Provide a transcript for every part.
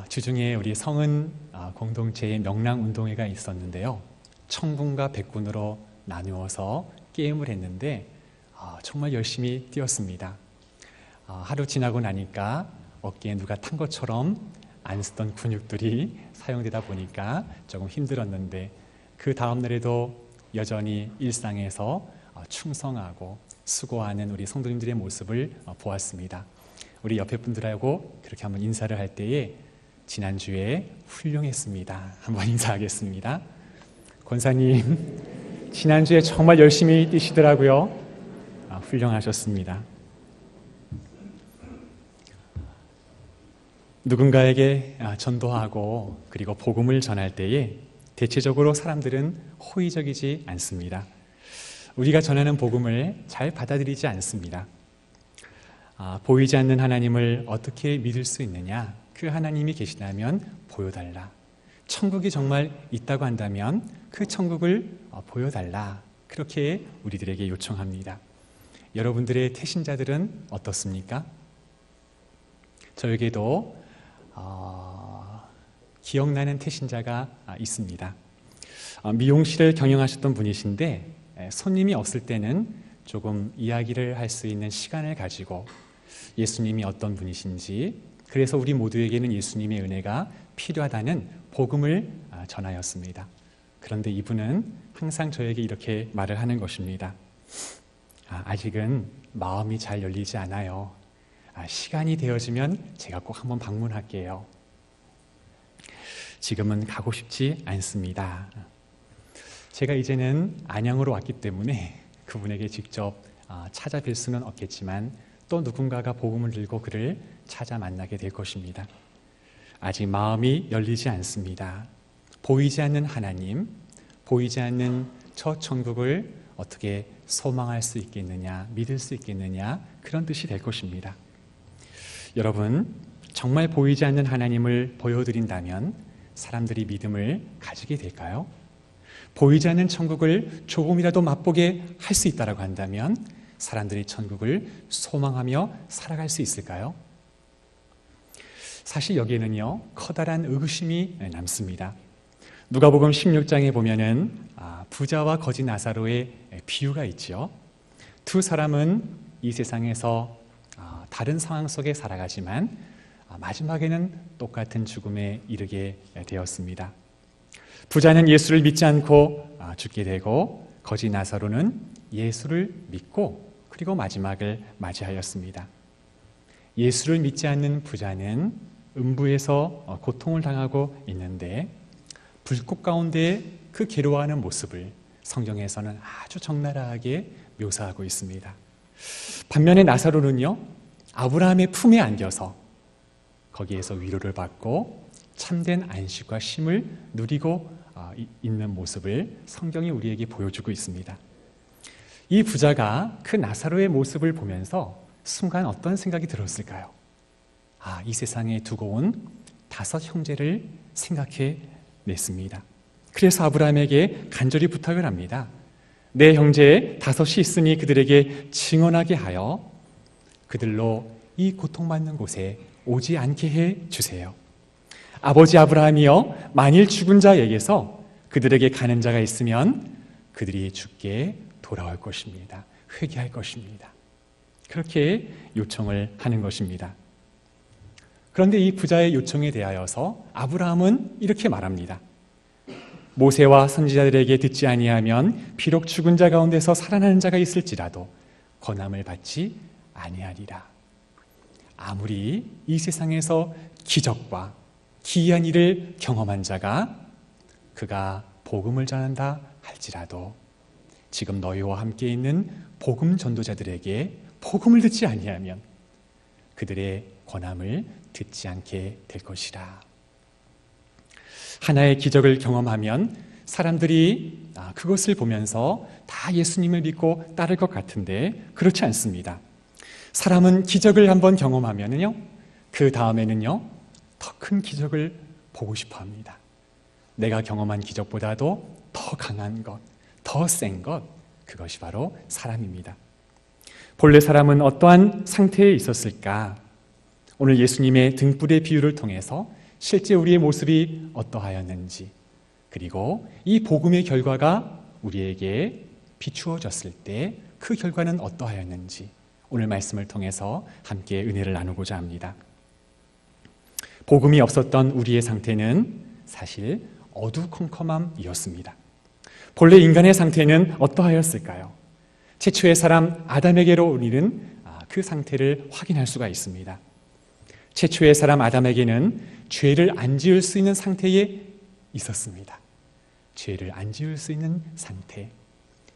주중에 우리 성은 공동체의 명랑운동회가 있었는데요. 청군과 백군으로 나누어서 게임을 했는데 정말 열심히 뛰었습니다. 하루 지나고 나니까 어깨에 누가 탄 것처럼 안 쓰던 근육들이 사용되다 보니까 조금 힘들었는데 그 다음 날에도 여전히 일상에서 충성하고 수고하는 우리 성도님들의 모습을 보았습니다. 우리 옆에 분들하고 그렇게 한번 인사를 할 때에 지난주에 훌륭했습니다. 한번 인사하겠습니다. 권사님, 지난주에 정말 열심히 뛰시더라고요. 훌륭하셨습니다. 누군가에게 전도하고 그리고 복음을 전할 때에 대체적으로 사람들은 호의적이지 않습니다. 우리가 전하는 복음을 잘 받아들이지 않습니다. 보이지 않는 하나님을 어떻게 믿을 수 있느냐? 그 하나님이 계시다면 보여달라. 천국이 정말 있다고 한다면 그 천국을 보여달라. 그렇게 우리들에게 요청합니다. 여러분들의 태신자들은 어떻습니까? 저에게도 기억나는 태신자가 있습니다. 미용실을 경영하셨던 분이신데 손님이 없을 때는 조금 이야기를 할 수 있는 시간을 가지고 예수님이 어떤 분이신지, 그래서 우리 모두에게는 예수님의 은혜가 필요하다는 복음을 전하였습니다. 그런데 이분은 항상 저에게 이렇게 말을 하는 것입니다. 아직은 마음이 잘 열리지 않아요. 시간이 되어지면 제가 꼭 한번 방문할게요. 지금은 가고 싶지 않습니다. 제가 이제는 안양으로 왔기 때문에 그분에게 직접 찾아뵐 수는 없겠지만 또 누군가가 복음을 들고 그를 찾아 만나게 될 것입니다. 아직 마음이 열리지 않습니다. 보이지 않는 하나님, 보이지 않는 저 천국을 어떻게 소망할 수 있겠느냐, 믿을 수 있겠느냐, 그런 뜻이 될 것입니다. 여러분, 정말 보이지 않는 하나님을 보여드린다면 사람들이 믿음을 가지게 될까요? 보이지 않는 천국을 조금이라도 맛보게 할 수 있다고 한다면 사람들이 천국을 소망하며 살아갈 수 있을까요? 사실 여기에는요, 커다란 의구심이 남습니다. 누가복음 16장에 보면은 부자와 거지 나사로의 비유가 있죠. 두 사람은 이 세상에서 다른 상황 속에 살아가지만 마지막에는 똑같은 죽음에 이르게 되었습니다. 부자는 예수를 믿지 않고 죽게 되고 거지 나사로는 예수를 믿고 그리고 마지막을 맞이하였습니다. 예수를 믿지 않는 부자는 음부에서 고통을 당하고 있는데 불꽃 가운데 그 괴로워하는 모습을 성경에서는 아주 적나라하게 묘사하고 있습니다. 반면에 나사로는요, 아브라함의 품에 안겨서 거기에서 위로를 받고 참된 안식과 쉼을 누리고 있는 모습을 성경이 우리에게 보여주고 있습니다. 이 부자가 그 나사로의 모습을 보면서 순간 어떤 생각이 들었을까요? 이 세상에 두고 온 5 형제를 생각해 냈습니다. 그래서 아브라함에게 간절히 부탁을 합니다. 내 형제 5이 있으니 그들에게 증언하게 하여 그들로 이 고통받는 곳에 오지 않게 해 주세요. 아버지 아브라함이여, 만일 죽은 자에게서 그들에게 가는 자가 있으면 그들이 죽게 돌아올 것입니다. 회개할 것입니다. 그렇게 요청을 하는 것입니다. 그런데 이 부자의 요청에 대하여서 아브라함은 이렇게 말합니다. 모세와 선지자들에게 듣지 아니하면 비록 죽은 자 가운데서 살아나는 자가 있을지라도 권함을 받지 아니하리라. 아무리 이 세상에서 기적과 기이한 일을 경험한 자가 그가 복음을 전한다 할지라도 지금 너희와 함께 있는 복음 전도자들에게 복음을 듣지 아니하면 그들의 권함을 듣지 않게 될 것이라. 하나의 기적을 경험하면 사람들이 그것을 보면서 다 예수님을 믿고 따를 것 같은데 그렇지 않습니다. 사람은 기적을 한번 경험하면요, 그 다음에는요, 더 큰 기적을 보고 싶어 합니다. 내가 경험한 기적보다도 더 강한 것, 더 센 것, 그것이 바로 사람입니다. 본래 사람은 어떠한 상태에 있었을까? 오늘 예수님의 등불의 비유를 통해서 실제 우리의 모습이 어떠하였는지, 그리고 이 복음의 결과가 우리에게 비추어졌을 때 그 결과는 어떠하였는지 오늘 말씀을 통해서 함께 은혜를 나누고자 합니다. 복음이 없었던 우리의 상태는 사실 어두컴컴함이었습니다. 본래 인간의 상태는 어떠하였을까요? 최초의 사람 아담에게로 우리는 그 상태를 확인할 수가 있습니다. 최초의 사람 아담에게는 죄를 안 지을 수 있는 상태에 있었습니다. 죄를 안 지을 수 있는 상태.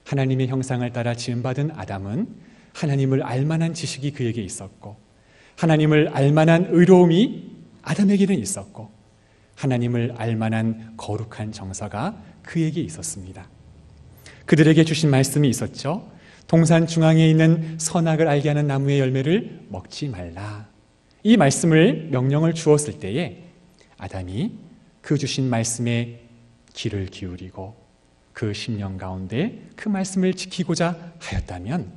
하나님의 형상을 따라 지음받은 아담은 하나님을 알만한 지식이 그에게 있었고, 하나님을 알만한 의로움이 아담에게는 있었고, 하나님을 알만한 거룩한 정서가 그에게 있었습니다. 그들에게 주신 말씀이 있었죠. 동산 중앙에 있는 선악을 알게 하는 나무의 열매를 먹지 말라. 이 말씀을 명령을 주었을 때에 아담이 그 주신 말씀에 귀를 기울이고 그 심령 가운데 그 말씀을 지키고자 하였다면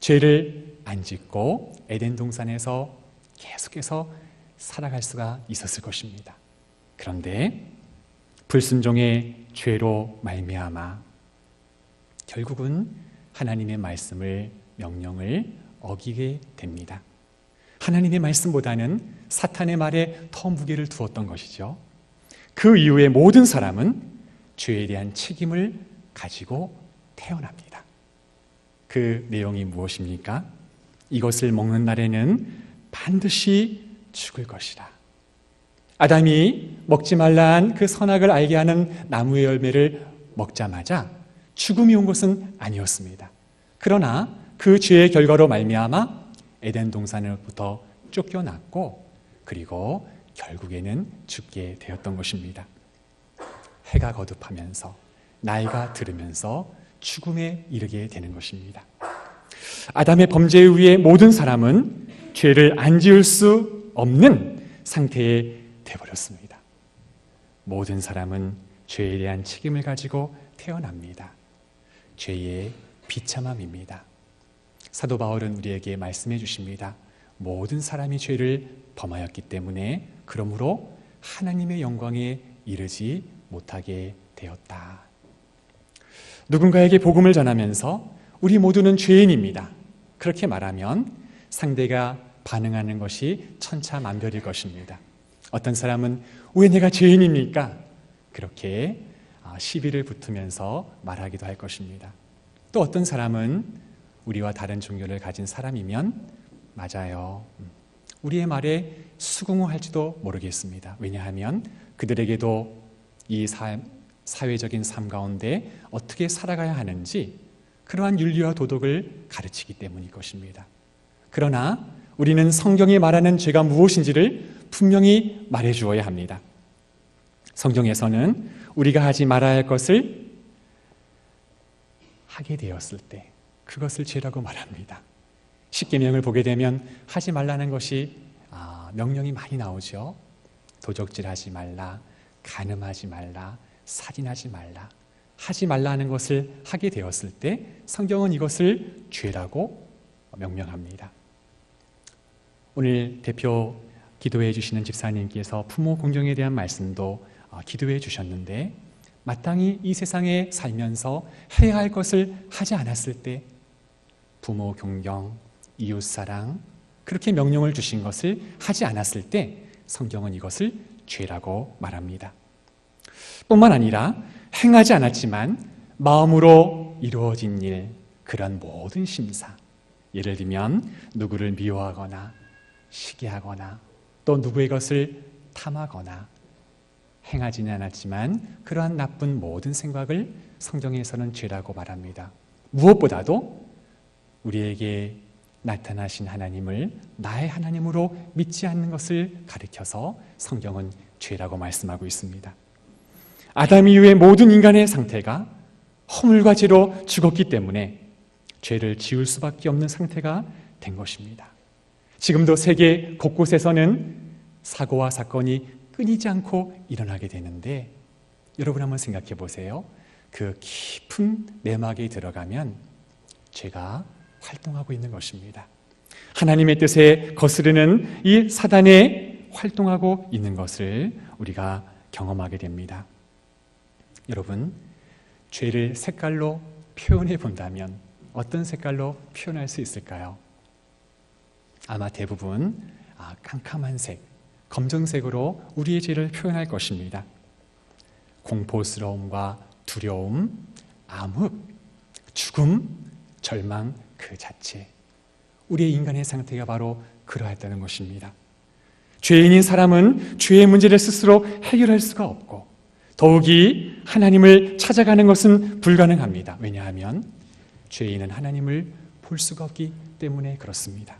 죄를 안 짓고 에덴 동산에서 계속해서 살아갈 수가 있었을 것입니다. 그런데 불순종의 죄로 말미암아 결국은 하나님의 말씀을 명령을 어기게 됩니다. 하나님의 말씀보다는 사탄의 말에 더 무게를 두었던 것이죠. 그 이후에 모든 사람은 죄에 대한 책임을 가지고 태어납니다. 그 내용이 무엇입니까? 이것을 먹는 날에는 반드시 죽을 것이라. 아담이 먹지 말라한 그 선악을 알게 하는 나무의 열매를 먹자마자 죽음이 온 것은 아니었습니다. 그러나 그 죄의 결과로 말미암아 에덴 동산으로부터 쫓겨났고, 그리고 결국에는 죽게 되었던 것입니다. 해가 거듭하면서 나이가 들으면서 죽음에 이르게 되는 것입니다. 아담의 범죄 이후에 모든 사람은 죄를 안 지을 수 없는 상태에 되어버렸습니다. 모든 사람은 죄에 대한 책임을 가지고 태어납니다. 죄의 비참함입니다. 사도 바울은 우리에게 말씀해 주십니다. 모든 사람이 죄를 범하였기 때문에 그러므로 하나님의 영광에 이르지 못하게 되었다. 누군가에게 복음을 전하면서 우리 모두는 죄인입니다. 그렇게 말하면 상대가 반응하는 것이 천차만별일 것입니다. 어떤 사람은 왜 내가 죄인입니까? 그렇게 시비를 붙으면서 말하기도 할 것입니다. 또 어떤 사람은 우리와 다른 종교를 가진 사람이면 맞아요, 우리의 말에 수긍할지도 모르겠습니다. 왜냐하면 그들에게도 이 사회적인 삶 가운데 어떻게 살아가야 하는지 그러한 윤리와 도덕을 가르치기 때문일 것입니다. 그러나 우리는 성경이 말하는 죄가 무엇인지를 분명히 말해 주어야 합니다. 성경에서는 우리가 하지 말아야 할 것을 하게 되었을 때 그것을 죄라고 말합니다. 십계명을 보게 되면 하지 말라는 것이 명령이 많이 나오죠. 도적질하지 말라, 간음하지 말라, 살인하지 말라. 하지 말라는 것을 하게 되었을 때 성경은 이것을 죄라고 명명합니다. 오늘 대표 기도해 주시는 집사님께서 부모 공경에 대한 말씀도 기도해 주셨는데, 마땅히 이 세상에 살면서 해야 할 것을 하지 않았을 때 부모 공경, 이웃사랑, 그렇게 명령을 주신 것을 하지 않았을 때 성경은 이것을 죄라고 말합니다. 뿐만 아니라 행하지 않았지만 마음으로 이루어진 일, 그런 모든 심사, 예를 들면 누구를 미워하거나 시기하거나 또 누구의 것을 탐하거나 행하지는 않았지만 그러한 나쁜 모든 생각을 성경에서는 죄라고 말합니다. 무엇보다도 우리에게 나타나신 하나님을 나의 하나님으로 믿지 않는 것을 가리켜서 성경은 죄라고 말씀하고 있습니다. 아담 이후의 모든 인간의 상태가 허물과 죄로 죽었기 때문에 죄를 지을 수밖에 없는 상태가 된 것입니다. 지금도 세계 곳곳에서는 사고와 사건이 끊이지 않고 일어나게 되는데, 여러분 한번 생각해 보세요. 그 깊은 내막에 들어가면 죄가 활동하고 있는 것입니다. 하나님의 뜻에 거스르는 이 사단의 활동하고 있는 것을 우리가 경험하게 됩니다. 여러분, 죄를 색깔로 표현해 본다면 어떤 색깔로 표현할 수 있을까요? 아마 대부분 캄캄한 색, 검정색으로 우리의 죄를 표현할 것입니다. 공포스러움과 두려움, 암흑, 죽음, 절망 그 자체. 우리의 인간의 상태가 바로 그러했다는 것입니다. 죄인인 사람은 죄의 문제를 스스로 해결할 수가 없고 더욱이 하나님을 찾아가는 것은 불가능합니다. 왜냐하면 죄인은 하나님을 볼 수가 없기 때문에 그렇습니다.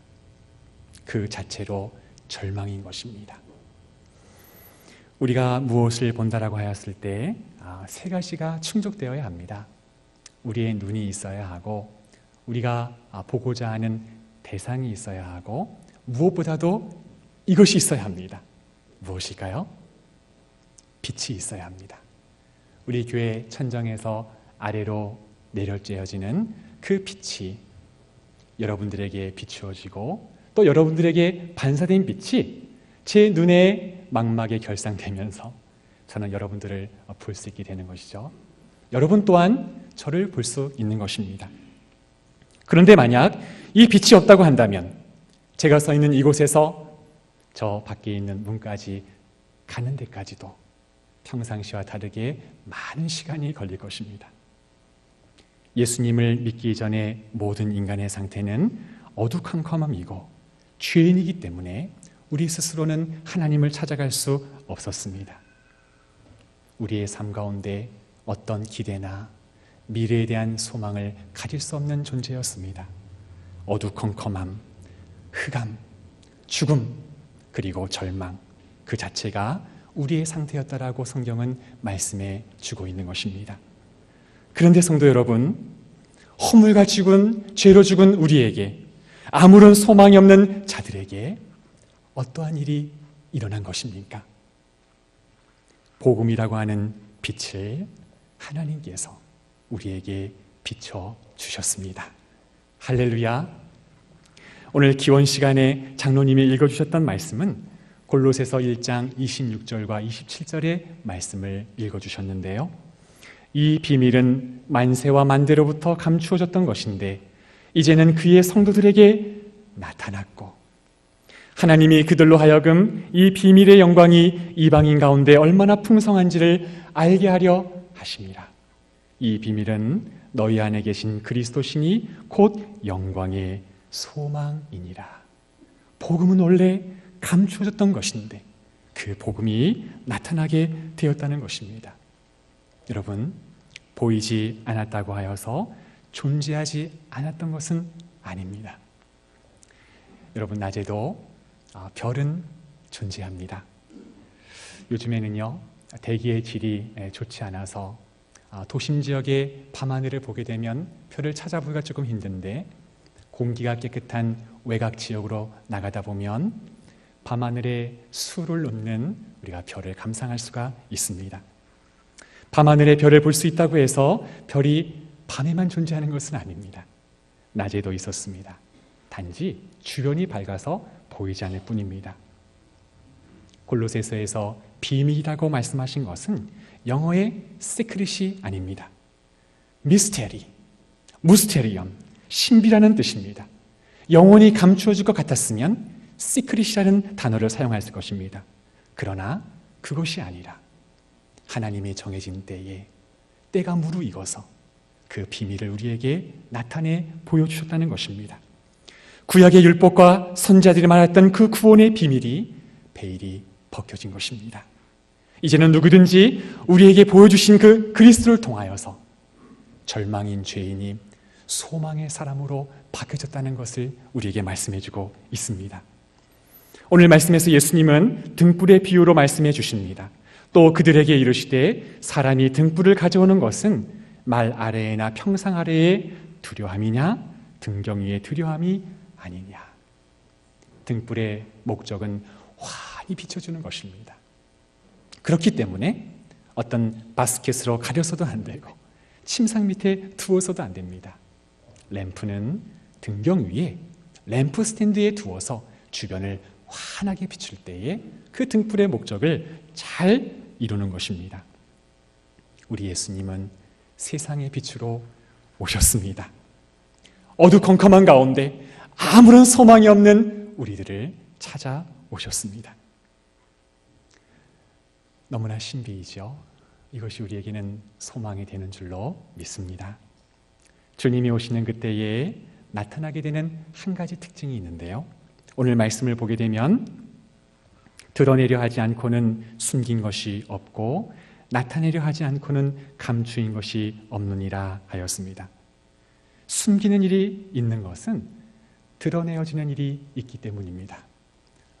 그 자체로 절망인 것입니다. 우리가 무엇을 본다라고 하였을 때 세 가지가 충족되어야 합니다. 우리의 눈이 있어야 하고 우리가 보고자 하는 대상이 있어야 하고 무엇보다도 이것이 있어야 합니다. 무엇일까요? 빛이 있어야 합니다. 우리 교회 천정에서 아래로 내려쬐어지는 그 빛이 여러분들에게 비추어지고 또 여러분들에게 반사된 빛이 제 눈의 망막에 결상되면서 저는 여러분들을 볼 수 있게 되는 것이죠. 여러분 또한 저를 볼 수 있는 것입니다. 그런데 만약 이 빛이 없다고 한다면 제가 서 있는 이곳에서 저 밖에 있는 문까지 가는 데까지도 평상시와 다르게 많은 시간이 걸릴 것입니다. 예수님을 믿기 전에 모든 인간의 상태는 어두컴컴함이고 죄인이기 때문에 우리 스스로는 하나님을 찾아갈 수 없었습니다. 우리의 삶 가운데 어떤 기대나 미래에 대한 소망을 가질 수 없는 존재였습니다. 어두컴컴함, 흑암, 죽음, 그리고 절망 그 자체가 우리의 상태였다라고 성경은 말씀해 주고 있는 것입니다. 그런데 성도 여러분, 허물과 죽은 죄로 죽은 우리에게 아무런 소망이 없는 자들에게 어떠한 일이 일어난 것입니까? 복음이라고 하는 빛을 하나님께서 우리에게 비춰 주셨습니다. 할렐루야. 오늘 기원 시간에 장로님이 읽어주셨던 말씀은 골로새서 1장 26절과 27절의 말씀을 읽어주셨는데요. 이 비밀은 만세와 만대로부터 감추어졌던 것인데 이제는 그의 성도들에게 나타났고 하나님이 그들로 하여금 이 비밀의 영광이 이방인 가운데 얼마나 풍성한지를 알게 하려 하심이라. 이 비밀은 너희 안에 계신 그리스도시니 곧 영광의 소망이니라. 복음은 원래 감추어졌던 것인데 그 복음이 나타나게 되었다는 것입니다. 여러분, 보이지 않았다고 하여서 존재하지 않았던 것은 아닙니다. 여러분, 낮에도 별은 존재합니다. 요즘에는요, 대기의 질이 좋지 않아서 도심 지역의 밤하늘을 보게 되면 별을 찾아보기가 조금 힘든데 공기가 깨끗한 외곽 지역으로 나가다 보면 밤하늘에 수를 놓는 우리가 별을 감상할 수가 있습니다. 밤하늘에 별을 볼 수 있다고 해서 별이 밤에만 존재하는 것은 아닙니다. 낮에도 있었습니다. 단지 주변이 밝아서 보이지 않을 뿐입니다. 골로새서에서 비밀이라고 말씀하신 것은 영어의 시크릿이 아닙니다. 미스테리, 무스테리엄, 신비라는 뜻입니다. 영원히 감추어질 것 같았으면 시크릿이라는 단어를 사용했을 것입니다. 그러나 그것이 아니라 하나님이 정해진 때에 때가 무르익어서 그 비밀을 우리에게 나타내 보여주셨다는 것입니다. 구약의 율법과 선지자들이 말했던 그 구원의 비밀이 베일이 벗겨진 것입니다. 이제는 누구든지 우리에게 보여주신 그 그리스도를 통하여서 절망인 죄인이 소망의 사람으로 바뀌어졌다는 것을 우리에게 말씀해주고 있습니다. 오늘 말씀에서 예수님은 등불의 비유로 말씀해 주십니다. 또 그들에게 이르시되 사람이 등불을 가져오는 것은 말 아래에나 평상 아래에 두려함이냐 등경 위에 두려함이 아니냐. 등불의 목적은 환히 비춰주는 것입니다. 그렇기 때문에 어떤 바스켓으로 가려서도 안 되고 침상 밑에 두어서도 안 됩니다. 램프는 등경 위에 램프 스탠드에 두어서 주변을 환하게 비출 때에 그 등불의 목적을 잘 이루는 것입니다. 우리 예수님은 세상의 빛으로 오셨습니다. 어두컴컴한 가운데 아무런 소망이 없는 우리들을 찾아오셨습니다. 너무나 신비이죠. 이것이 우리에게는 소망이 되는 줄로 믿습니다. 주님이 오시는 그때에 나타나게 되는 한 가지 특징이 있는데요. 오늘 말씀을 보게 되면 드러내려 하지 않고는 숨긴 것이 없고 나타내려 하지 않고는 감추인 것이 없느니라 하였습니다. 숨기는 일이 있는 것은 드러내어지는 일이 있기 때문입니다.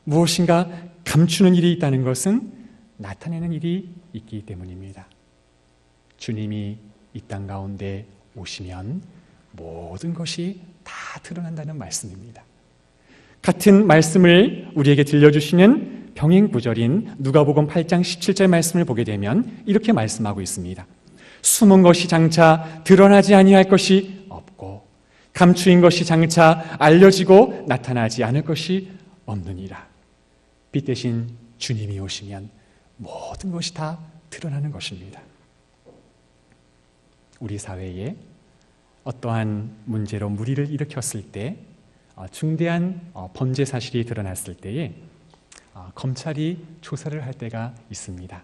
무엇인가 감추는 일이 있다는 것은 나타내는 일이 있기 때문입니다. 주님이 이 땅 가운데 오시면 모든 것이 다 드러난다는 말씀입니다. 같은 말씀을 우리에게 들려주시는 병행구절인 누가복음 8장 17절 말씀을 보게 되면 이렇게 말씀하고 있습니다. 숨은 것이 장차 드러나지 아니할 것이 없고 감추인 것이 장차 알려지고 나타나지 않을 것이 없느니라. 빛 대신 주님이 오시면 모든 것이 다 드러나는 것입니다. 우리 사회에 어떠한 문제로 물의를 일으켰을 때 중대한 범죄 사실이 드러났을 때에 검찰이 조사를 할 때가 있습니다.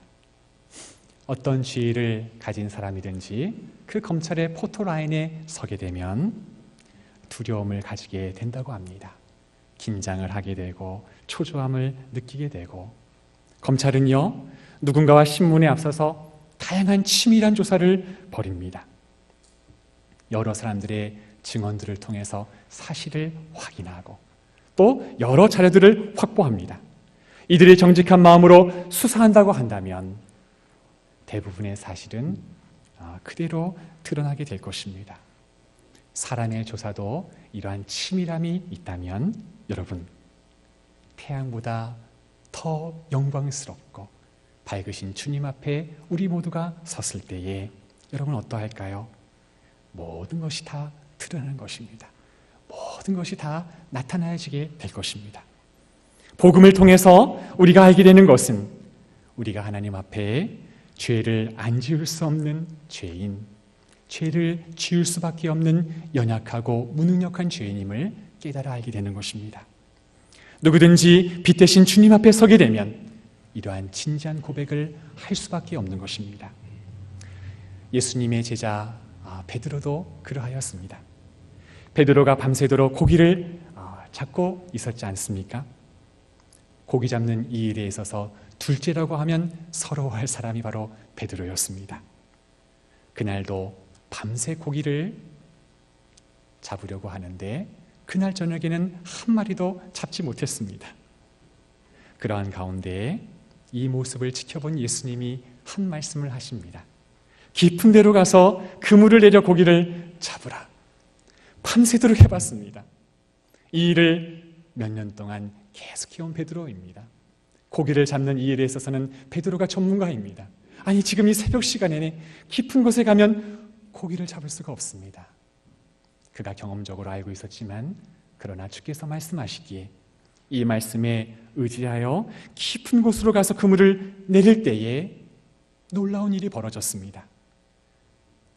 어떤 지위를 가진 사람이든지 그 검찰의 포토라인에 서게 되면 두려움을 가지게 된다고 합니다. 긴장을 하게 되고 초조함을 느끼게 되고 검찰은요 누군가와 신문에 앞서서 다양한 치밀한 조사를 벌입니다. 여러 사람들의 증언들을 통해서 사실을 확인하고 또 여러 자료들을 확보합니다. 이들이 정직한 마음으로 수사한다고 한다면 대부분의 사실은 그대로 드러나게 될 것입니다. 사람의 조사도 이러한 치밀함이 있다면 여러분 태양보다 더 영광스럽고 밝으신 주님 앞에 우리 모두가 섰을 때에 여러분 어떠할까요? 모든 것이 다 드러나는 것입니다. 모든 것이 다 나타나지게 될 것입니다. 복음을 통해서 우리가 알게 되는 것은 우리가 하나님 앞에 죄를 안 지을 수 없는 죄인, 죄를 지을 수밖에 없는 연약하고 무능력한 죄인임을 깨달아 알게 되는 것입니다. 누구든지 빛 대신 주님 앞에 서게 되면 이러한 진지한 고백을 할 수밖에 없는 것입니다. 예수님의 제자 베드로도 그러하였습니다. 베드로가 밤새도록 고기를 잡고 있었지 않습니까? 고기 잡는 이 일에 있어서 둘째라고 하면 서러워할 사람이 바로 베드로였습니다. 그날도 밤새 고기를 잡으려고 하는데 그날 저녁에는 한 마리도 잡지 못했습니다. 그러한 가운데 이 모습을 지켜본 예수님이 한 말씀을 하십니다. 깊은 데로 가서 그물을 내려 고기를 잡으라. 밤새도록 해봤습니다. 이 일을 몇 년 동안 계속 해온 베드로입니다. 고기를 잡는 이 일에 있어서는 베드로가 전문가입니다. 아니 지금 이 새벽 시간에는 깊은 곳에 가면 고기를 잡을 수가 없습니다. 그가 경험적으로 알고 있었지만 그러나 주께서 말씀하시기에 이 말씀에 의지하여 깊은 곳으로 가서 그물을 내릴 때에 놀라운 일이 벌어졌습니다.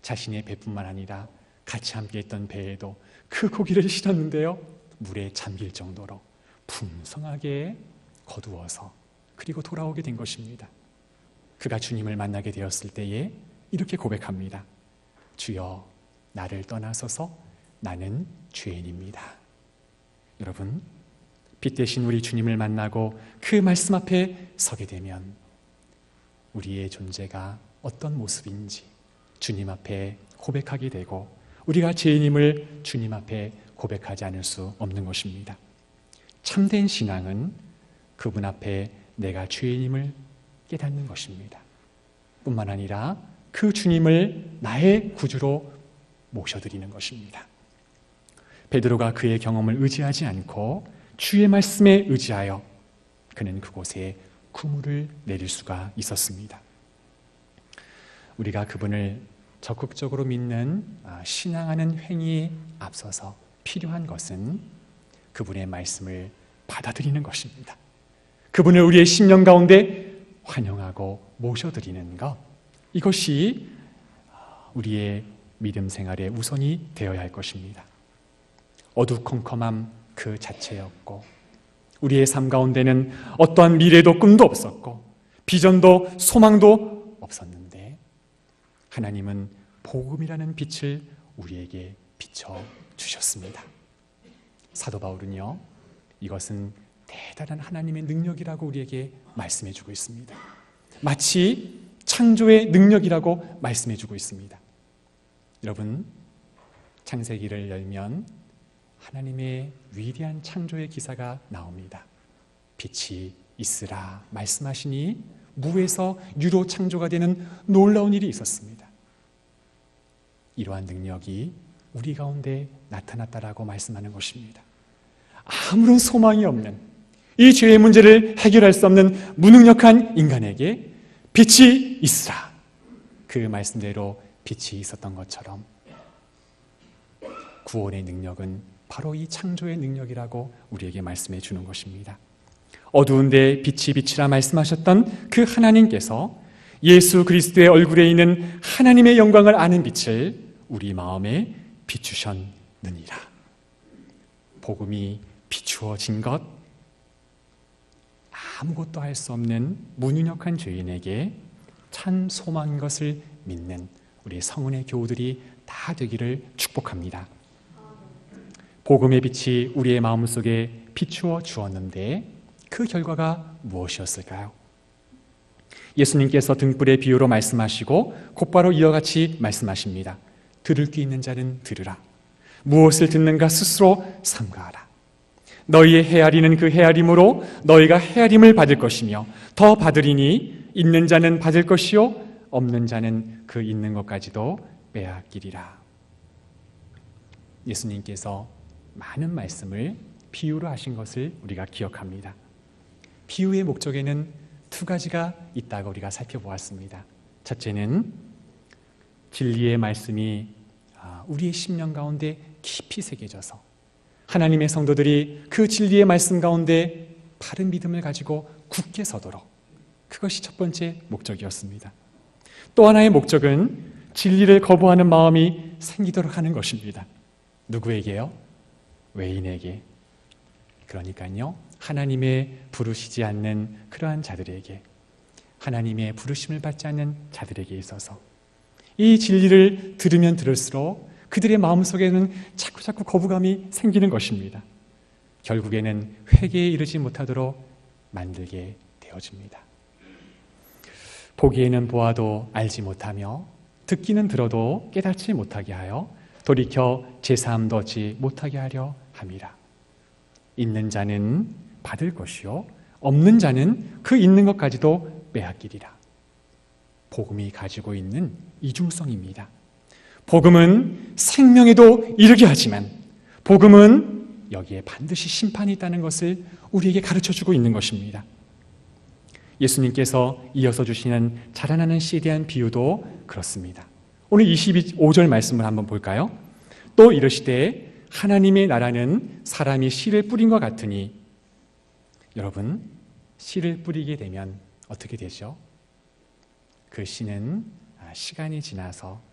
자신의 배뿐만 아니라 같이 함께했던 배에도 그 고기를 실었는데요 물에 잠길 정도로 풍성하게 거두어서 그리고 돌아오게 된 것입니다. 그가 주님을 만나게 되었을 때에 이렇게 고백합니다. 주여 나를 떠나소서 나는 죄인입니다. 여러분 빛 대신 우리 주님을 만나고 그 말씀 앞에 서게 되면 우리의 존재가 어떤 모습인지 주님 앞에 고백하게 되고 우리가 죄인임을 주님 앞에 고백하지 않을 수 없는 것입니다. 참된 신앙은 그분 앞에 내가 죄인임을 깨닫는 것입니다. 뿐만 아니라 그 주님을 나의 구주로 모셔드리는 것입니다. 베드로가 그의 경험을 의지하지 않고 주의 말씀에 의지하여 그는 그곳에 그물을 내릴 수가 있었습니다. 우리가 그분을 적극적으로 믿는 신앙하는 행위에 앞서서 필요한 것은 그분의 말씀을 받아들이는 것입니다. 그분을 우리의 심령 가운데 환영하고 모셔드리는 것, 이것이 우리의 믿음 생활의 우선이 되어야 할 것입니다. 어두컴컴함 그 자체였고, 우리의 삶 가운데는 어떠한 미래도 꿈도 없었고 비전도 소망도 없었는데, 하나님은 복음이라는 빛을 우리에게 비춰주셨습니다. 사도 바울은요, 이것은 대단한 하나님의 능력이라고 우리에게 말씀해주고 있습니다. 마치 창조의 능력이라고 말씀해주고 있습니다. 여러분, 창세기를 열면 하나님의 위대한 창조의 기사가 나옵니다. 빛이 있으라 말씀하시니 무에서 유로 창조가 되는 놀라운 일이 있었습니다. 이러한 능력이 우리 가운데 나타났다라고 말씀하는 것입니다. 아무런 소망이 없는 이 죄의 문제를 해결할 수 없는 무능력한 인간에게 빛이 있으라, 그 말씀대로 빛이 있었던 것처럼 구원의 능력은 바로 이 창조의 능력이라고 우리에게 말씀해 주는 것입니다. 어두운데 빛이 비치라 말씀하셨던 그 하나님께서 예수 그리스도의 얼굴에 있는 하나님의 영광을 아는 빛을 우리 마음에 비추셨느니라. 복음이 비추어진 것, 아무것도 할 수 없는 무능력한 죄인에게 참 소망인 것을 믿는 우리 성은의 교우들이 다 되기를 축복합니다. 복음의 빛이 우리의 마음속에 비추어 주었는데 그 결과가 무엇이었을까요? 예수님께서 등불의 비유로 말씀하시고 곧바로 이와 같이 말씀하십니다. 들을 귀 있는 자는 들으라. 무엇을 듣는가 스스로 삼가하라. 너희의 헤아리는 그 헤아림으로 너희가 헤아림을 받을 것이며 더 받으리니 있는 자는 받을 것이요 없는 자는 그 있는 것까지도 빼앗기리라. 예수님께서 많은 말씀을 비유로 하신 것을 우리가 기억합니다. 비유의 목적에는 두 가지가 있다고 우리가 살펴보았습니다. 첫째는 진리의 말씀이 우리의 심령 가운데 깊이 새겨져서 하나님의 성도들이 그 진리의 말씀 가운데 바른 믿음을 가지고 굳게 서도록, 그것이 첫 번째 목적이었습니다. 또 하나의 목적은 진리를 거부하는 마음이 생기도록 하는 것입니다. 누구에게요? 외인에게. 그러니까요, 하나님의 부르시지 않는 그러한 자들에게, 하나님의 부르심을 받지 않는 자들에게 있어서 이 진리를 들으면 들을수록 그들의 마음속에는 자꾸자꾸 거부감이 생기는 것입니다. 결국에는 회개에 이르지 못하도록 만들게 되어집니다. 보기에는 보아도 알지 못하며 듣기는 들어도 깨닫지 못하게 하여 돌이켜 제사함도 얻지 못하게 하려 함이라. 있는 자는 받을 것이요 없는 자는 그 있는 것까지도 빼앗기리라. 복음이 가지고 있는 이중성입니다. 복음은 생명에도 이르게 하지만 복음은 여기에 반드시 심판이 있다는 것을 우리에게 가르쳐주고 있는 것입니다. 예수님께서 이어서 주시는 자라나는 씨에 대한 비유도 그렇습니다. 오늘 25절 말씀을 한번 볼까요? 또 이르시되 하나님의 나라는 사람이 씨를 뿌린 것 같으니. 여러분, 씨를 뿌리게 되면 어떻게 되죠? 그 씨는 시간이 지나서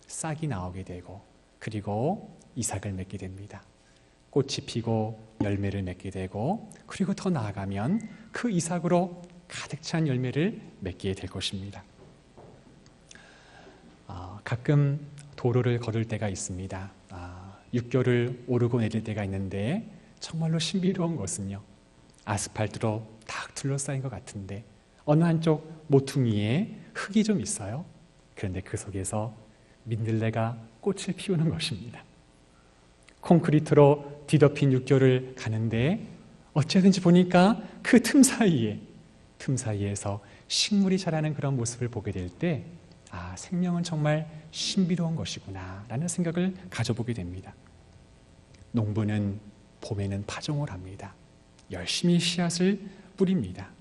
싹이 나오게 되고 그리고 이삭을 맺게 됩니다. 꽃이 피고 열매를 맺게 되고 그리고 더 나아가면 그 이삭으로 가득 찬 열매를 맺게 될 것입니다. 가끔 도로를 걸을 때가 있습니다. 육교를 오르고 내릴 때가 있는데 정말로 신비로운 것은요, 아스팔트로 딱 둘러싸인 것 같은데 어느 한쪽 모퉁이에 흙이 좀 있어요. 그런데 그 속에서 민들레가 꽃을 피우는 것입니다. 콘크리트로 뒤덮인 육교를 가는데 어쩌든지 보니까 그 틈 사이에서 식물이 자라는 그런 모습을 보게 될 때 생명은 정말 신비로운 것이구나 라는 생각을 가져보게 됩니다. 농부는 봄에는 파종을 합니다. 열심히 씨앗을 뿌립니다.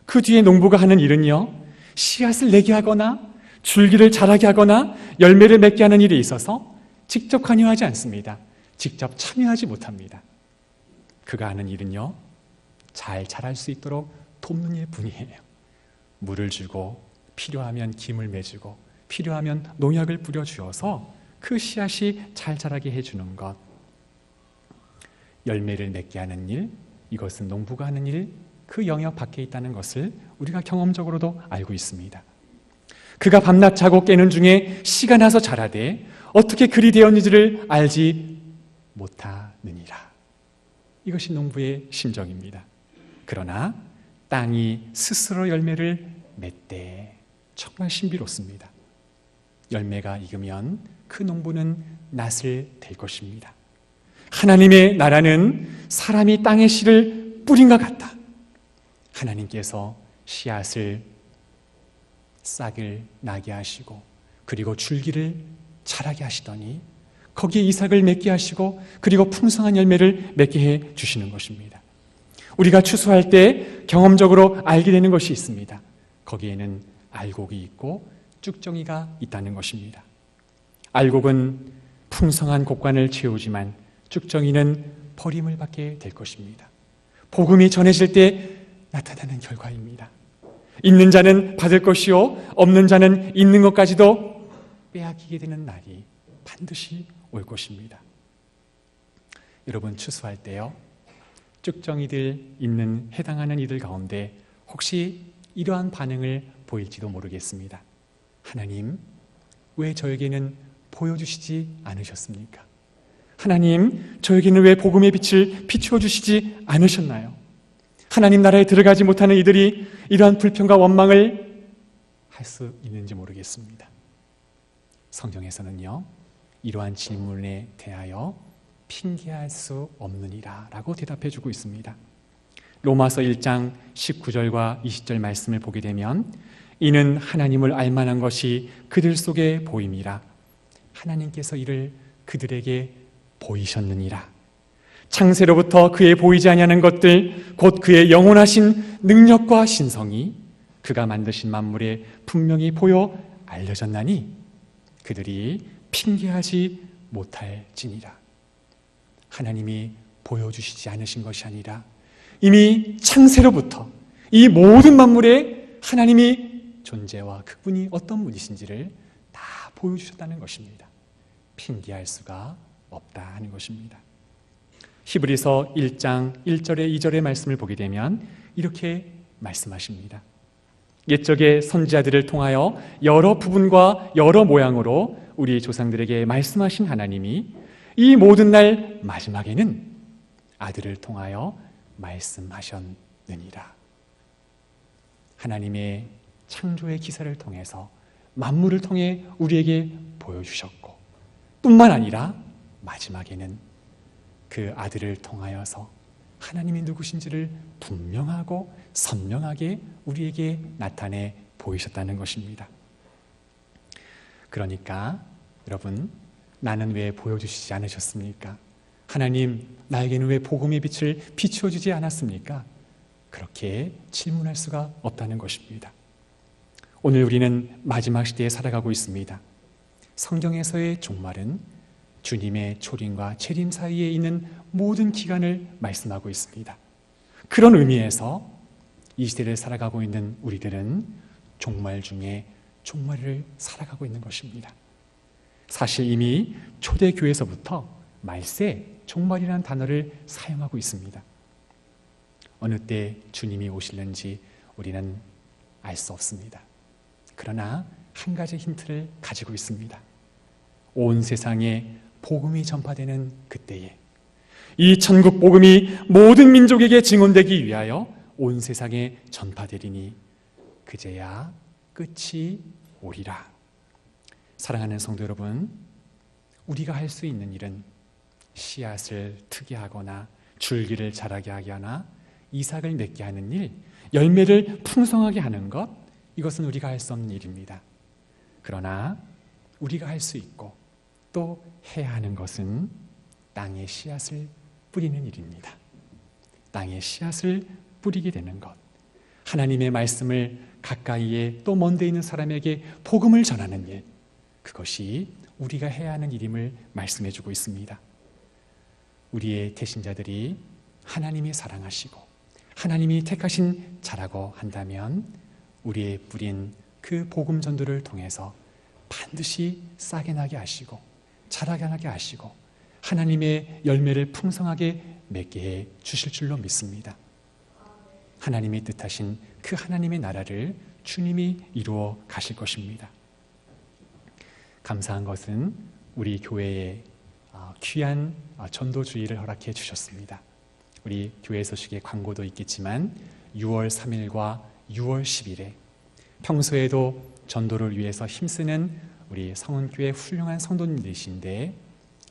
그 뒤에 농부가 하는 일은요, 씨앗을 내게 하거나 줄기를 자라게 하거나 열매를 맺게 하는 일에 있어서 직접 관여하지 않습니다. 직접 참여하지 못합니다. 그가 하는 일은요, 잘 자랄 수 있도록 돕는 일뿐이에요. 물을 주고 필요하면 김을 매주고 필요하면 농약을 뿌려주어서 그 씨앗이 잘 자라게 해주는 것. 열매를 맺게 하는 일, 이것은 농부가 하는 일, 그 영역 밖에 있다는 것을 우리가 경험적으로도 알고 있습니다. 그가 밤낮 자고 깨는 중에 씨가 나서 자라되 어떻게 그리 되었는지를 알지 못하느니라. 이것이 농부의 심정입니다. 그러나 땅이 스스로 열매를 맺되 정말 신비롭습니다. 열매가 익으면 그 농부는 낫을 될 것입니다. 하나님의 나라는 사람이 땅에 씨를 뿌린 것 같다. 하나님께서 씨앗을 싹을 나게 하시고 그리고 줄기를 자라게 하시더니 거기에 이삭을 맺게 하시고 그리고 풍성한 열매를 맺게 해 주시는 것입니다. 우리가 추수할 때 경험적으로 알게 되는 것이 있습니다. 거기에는 알곡이 있고 쭉정이가 있다는 것입니다. 알곡은 풍성한 곡간을 채우지만 쭉정이는 버림을 받게 될 것입니다. 복음이 전해질 때 나타나는 결과입니다. 있는 자는 받을 것이요 없는 자는 있는 것까지도 빼앗기게 되는 날이 반드시 올 것입니다. 여러분, 추수할 때요, 쭉정이들 있는 해당하는 이들 가운데 혹시 이러한 반응을 보일지도 모르겠습니다. 하나님, 왜 저에게는 보여주시지 않으셨습니까? 하나님, 저에게는 왜 복음의 빛을 비추어 주시지 않으셨나요? 하나님 나라에 들어가지 못하는 이들이 이러한 불평과 원망을 할 수 있는지 모르겠습니다. 성경에서는요, 이러한 질문에 대하여 핑계할 수 없느니라 라고 대답해 주고 있습니다. 로마서 1장 19절과 20절 말씀을 보게 되면 이는 하나님을 알만한 것이 그들 속에 보임이라. 하나님께서 이를 그들에게 보이셨느니라. 창세로부터 그의 보이지 아니하는 것들 곧 그의 영원하신 능력과 신성이 그가 만드신 만물에 분명히 보여 알려졌나니 그들이 핑계하지 못할지니라. 하나님이 보여주시지 않으신 것이 아니라 이미 창세로부터 이 모든 만물에 하나님이 존재와 그분이 어떤 분이신지를 다 보여주셨다는 것입니다. 핑계할 수가 없다 하는 것입니다. 히브리서 1장 1절에 2절의 말씀을 보게 되면 이렇게 말씀하십니다. 옛적의 선지자들을 통하여 여러 부분과 여러 모양으로 우리 조상들에게 말씀하신 하나님이 이 모든 날 마지막에는 아들을 통하여 말씀하셨느니라. 하나님의 창조의 기사를 통해서 만물을 통해 우리에게 보여주셨고 뿐만 아니라 마지막에는 그 아들을 통하여서 하나님이 누구신지를 분명하고 선명하게 우리에게 나타내 보이셨다는 것입니다. 그러니까 여러분, 나는 왜 보여주시지 않으셨습니까? 하나님, 나에게는 왜 복음의 빛을 비추어 주지 않았습니까? 그렇게 질문할 수가 없다는 것입니다. 오늘 우리는 마지막 시대에 살아가고 있습니다. 성경에서의 종말은 주님의 초림과 재림 사이에 있는 모든 기간을 말씀하고 있습니다. 그런 의미에서 이 시대를 살아가고 있는 우리들은 종말 중에 종말을 살아가고 있는 것입니다. 사실 이미 초대교회에서부터 말세, 종말이라는 단어를 사용하고 있습니다. 어느 때 주님이 오실는지 우리는 알 수 없습니다. 그러나 한 가지 힌트를 가지고 있습니다. 온 세상에 복음이 전파되는 그때에 이 천국 복음이 모든 민족에게 증언되기 위하여 온 세상에 전파되리니 그제야 끝이 오리라. 사랑하는 성도 여러분, 우리가 할 수 있는 일은 씨앗을 트게 하거나 줄기를 자라게 하게 하나 이삭을 맺게 하는 일, 열매를 풍성하게 하는 것, 이것은 우리가 할 수 없는 일입니다. 그러나 우리가 할 수 있고 또 해야 하는 것은 땅에 씨앗을 뿌리는 일입니다. 땅에 씨앗을 뿌리게 되는 것, 하나님의 말씀을 가까이에 또 먼 데 있는 사람에게 복음을 전하는 일, 그것이 우리가 해야 하는 일임을 말씀해 주고 있습니다. 우리의 대신자들이 하나님이 사랑하시고 하나님이 택하신 자라고 한다면 우리의 뿌린 그 복음 전도를 통해서 반드시 싹이 나게 하시고 자라게 하게 하시고 하나님의 열매를 풍성하게 맺게 해 주실 줄로 믿습니다. 하나님이 뜻하신 그 하나님의 나라를 주님이 이루어 가실 것입니다. 감사한 것은 우리 교회에 귀한 전도주의를 허락해 주셨습니다. 우리 교회 소식에 광고도 있겠지만 6월 3일과 6월 10일에 평소에도 전도를 위해서 힘쓰는 우리 성은교회 훌륭한 성도님들이신데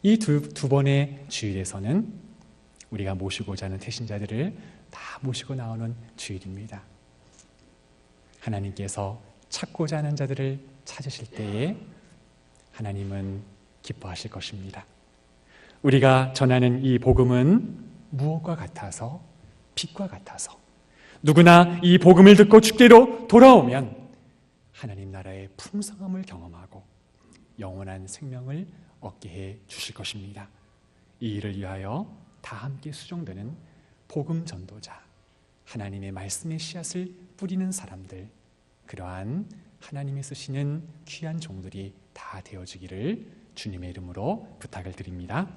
이 두 번의 주일에서는 우리가 모시고자 하는 태신자들을 다 모시고 나오는 주일입니다. 하나님께서 찾고자 하는 자들을 찾으실 때에 하나님은 기뻐하실 것입니다. 우리가 전하는 이 복음은 무엇과 같아서 빛과 같아서 누구나 이 복음을 듣고 주께로 돌아오면 하나님 나라의 풍성함을 경험하고 영원한 생명을 얻게 해 주실 것입니다. 이 일을 위하여 다 함께 수종되는 복음 전도자, 하나님의 말씀의 씨앗을 뿌리는 사람들, 그러한 하나님이 쓰시는 귀한 종들이 다 되어지기를 주님의 이름으로 부탁을 드립니다.